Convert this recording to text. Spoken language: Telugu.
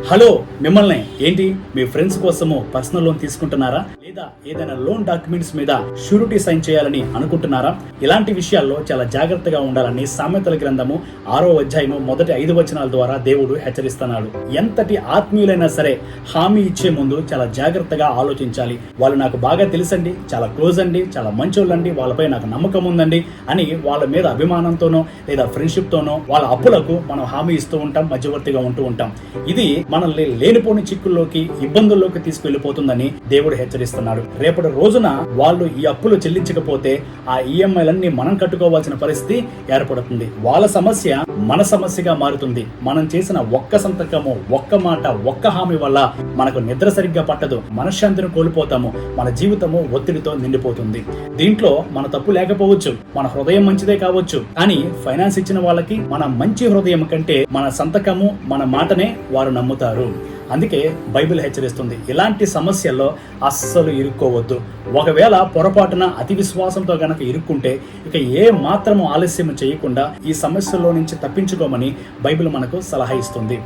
హలో, మిమ్మల్ని ఏంటి మీ ఫ్రెండ్స్ కోసము పర్సనల్ లోన్ తీసుకుంటున్నారా లేదా ఏదైనా లోన్ డాక్యుమెంట్స్ మీద షూరిటీ సైన్ చేయాలని అనుకుంటున్నారా? ఇలాంటి విషయాల్లో చాలా జాగ్రత్తగా ఉండాలని సామెతల గ్రంథము 6వ అధ్యాయము మొదటి 5 వచనాల ద్వారా దేవుడు హెచ్చరిస్తున్నాడు. ఎంతటి ఆత్మీయులైనా సరే హామీ ఇచ్చే ముందు చాలా జాగ్రత్తగా ఆలోచించాలి. వాళ్ళు నాకు బాగా తెలుసండి, చాలా క్లోజ్ అండి, చాలా మంచోళ్ళండి, వాళ్ళపై నాకు నమ్మకం ఉందండి అని వాళ్ళ మీద అభిమానంతోనో లేదా ఫ్రెండ్షిప్ తోనో వాళ్ళ అప్పులకు మనం హామీ ఇస్తూ ఉంటాం, మధ్యవర్తిగా ఉంటూ ఉంటాం. ఇది మనల్ని లేనిపోని చిక్కుల్లోకి, ఇబ్బందుల్లోకి తీసుకెళ్లిపోతుందని దేవుడు హెచ్చరిస్తున్నాడు. రేపటి రోజున వాళ్ళు ఈ అప్పులు చెల్లించకపోతే ఆ ఈఎంఐలన్నీ మనం కట్టుకోవాల్సిన పరిస్థితి ఏర్పడుతుంది. వాళ్ళ సమస్య మన సమస్యగా మారుతుంది. మనం చేసిన ఒక్క సంతకము, ఒక్క మాట, ఒక్క హామీ వల్ల మనకు నిద్ర సరిగ్గా పట్టదు, మనశ్శాంతిని కోల్పోతాము, మన జీవితము ఒత్తిడితో నిండిపోతుంది. దీంట్లో మన తప్పు లేకపోవచ్చు, మన హృదయం మంచిదే కావచ్చు, కానీ ఫైనాన్స్ ఇచ్చిన వాళ్ళకి మన మంచి హృదయం కంటే మన సంతకము, మన మాటనే వారు నమ్ముతారు. అందుకే బైబిల్ హెచ్చరిస్తుంది, ఇలాంటి సమస్యల్లో అస్సలు ఇరుక్కోవద్దు. ఒకవేళ పొరపాటున అతి విశ్వాసంతో గనక ఇరుక్కుంటే ఇక ఏ మాత్రము ఆలస్యం చేయకుండా ఈ సమస్యల్లో నుంచి తప్పించుకోమని బైబిల్ మనకు సలహా ఇస్తుంది.